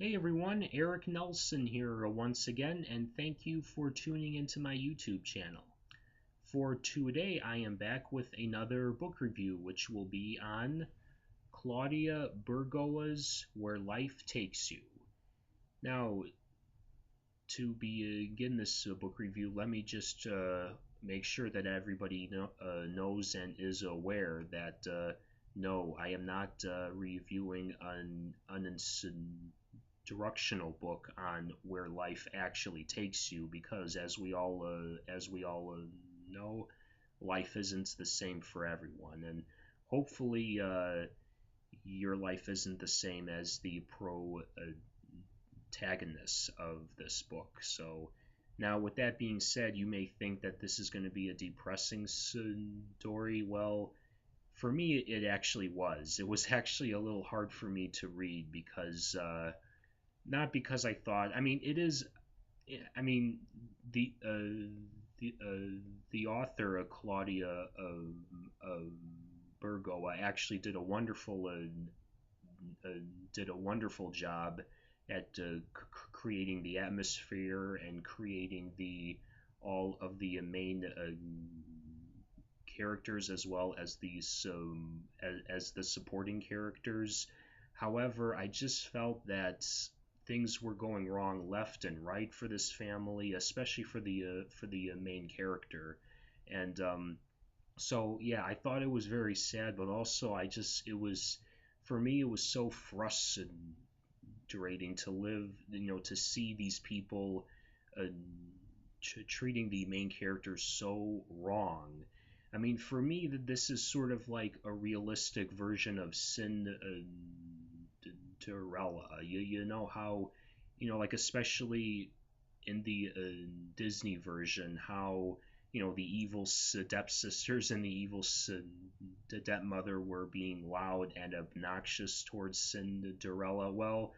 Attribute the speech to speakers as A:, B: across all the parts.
A: Hey everyone, Eric Nelson here once again, and thank you for tuning into my YouTube channel. For today, I am back with another book review, which will be on Claudia Burgoa's Where Life Takes You. Now, to begin this book review, let me just make sure that everybody knows and is aware that no, I am not reviewing an instructional book on where life actually takes you, because as we all know, life isn't the same for everyone, and hopefully your life isn't the same as the protagonists of this book. So now, with that being said, you may think that this is going to be a depressing story. Well, for me, it actually was. It was actually a little hard for me to read because not because I thought. I mean, it is. I mean, the the the author, Claudia Burgoa, actually did a wonderful job at creating the atmosphere and creating the all of the main characters, as well as as the supporting characters. However, I just felt that things were going wrong left and right for this family, especially for the main character. And so yeah, I thought it was very sad, but also I just it was for me it was so frustrating to live, to see these people uh, treating the main character so wrong. I mean, for me, that this is sort of like a realistic version of Cinderella. You know how, like especially in the Disney version, how the evil stepsisters and the evil stepmother were being loud and obnoxious towards Cinderella. Well,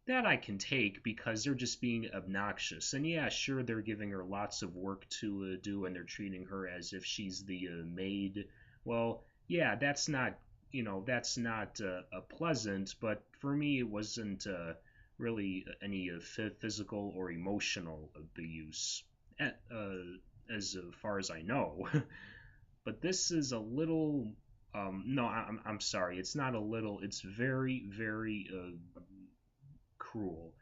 A: that I can take because they're just being obnoxious. And yeah, sure, they're giving her lots of work to do, and they're treating her as if she's the maid. Well, yeah, that's not pleasant. But for me, it wasn't really any physical or emotional abuse, as far as I know. But this is a little. No, I'm sorry. It's not a little. It's very, very cruel.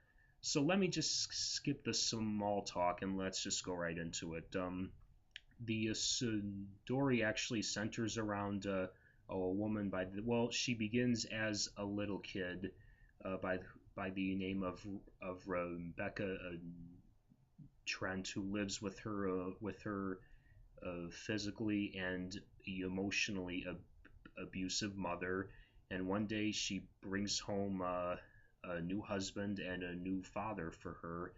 A: So let me just skip the small talk and let's just go right into it. The story actually centers around a woman she begins as a little kid by the name of Rebecca Trent, who lives with her physically and emotionally abusive mother. And one day she brings home a new husband and a new father for her.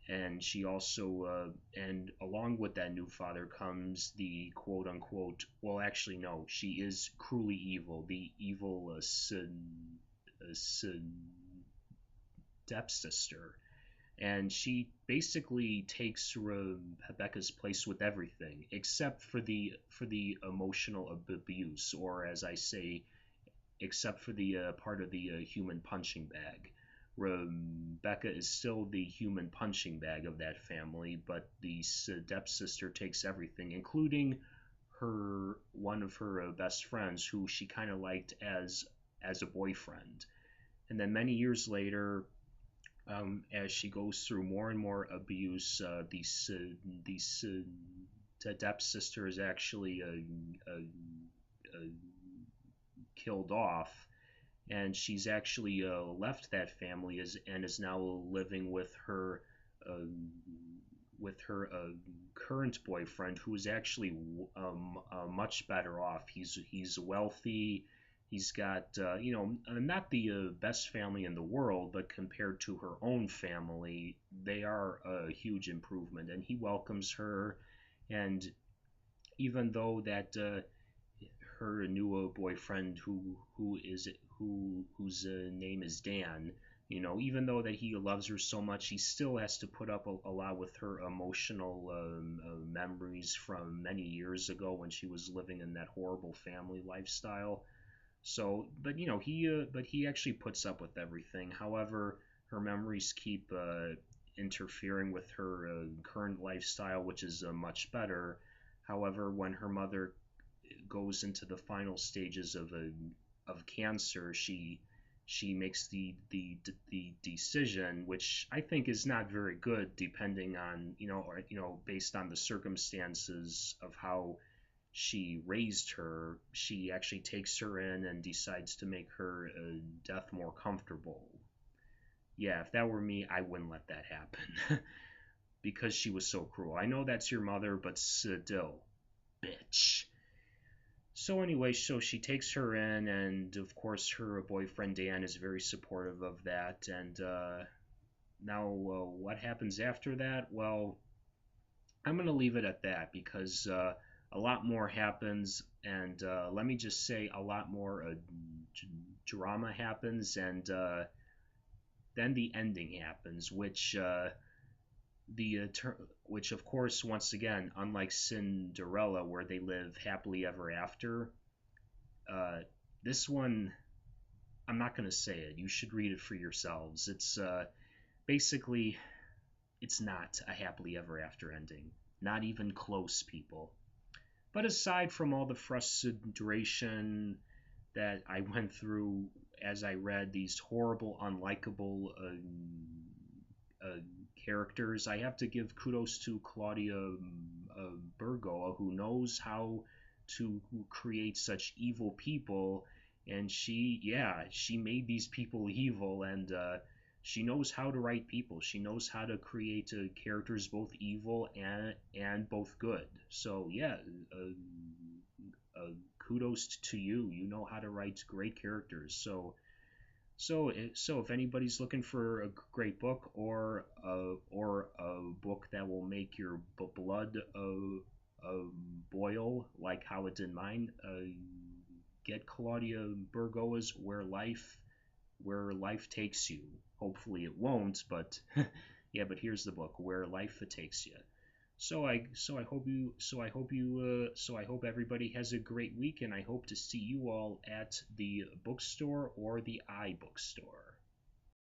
A: And she also, and along with that new father comes the quote unquote, well, actually, no, she is cruelly evil, the evil stepsister. And she basically takes Rebecca's place with everything except for the emotional abuse, or as I say, except for the part of the human punching bag. Rebecca is still the human punching bag of that family, but the stepsister takes everything, including her one of her best friends, who she kind of liked as a boyfriend. And then many years later, as she goes through more and more abuse, the stepsister is actually killed off, and she's actually left that family and is now living uh, with her current boyfriend, who is actually much better off. He's wealthy. He's got not the best family in the world, but compared to her own family, they are a huge improvement. And he welcomes her, and even though that her new boyfriend, whose name is Dan, even though that he loves her so much, he still has to put up a lot with her emotional memories from many years ago when she was living in that horrible family lifestyle. So, but he actually puts up with everything. However, her memories keep interfering with her current lifestyle, which is much better. However, when her mother goes into the final stages of cancer, she makes the decision, which I think is not very good, depending on based on the circumstances of how she raised her. She actually takes her in and decides to make her death more comfortable. Yeah, if that were me, I wouldn't let that happen because she was so cruel. I know that's your mother, but still, bitch. So anyway, so she takes her in, and of course her boyfriend Dan is very supportive of that. And now, what happens after that? Well, I'm gonna leave it at that because a lot more happens, and let me just say, a lot more drama happens, and then the ending happens, the which of course, once again, unlike Cinderella, where they live happily ever after, uh, this one, I'm not going to say it. You should read it for yourselves. It's basically, it's not a happily ever after ending. Not even close, people. But aside from all the frustration that I went through as I read these horrible, unlikable uh, characters, I have to give kudos to Claudia Burgoa, who knows how to create such evil people. And she made these people evil, and she knows how to write people. She knows how to create characters both evil and both good. So yeah, kudos to you. You know how to write great characters. So if anybody's looking for a great book, or a book that will make your blood boil like how it did mine, get Claudia Burgoa's Where Life Takes You. Hopefully it won't, but yeah. But here's the book, Where Life Takes You. So I hope everybody has a great week, and I hope to see you all at the bookstore or the iBookstore.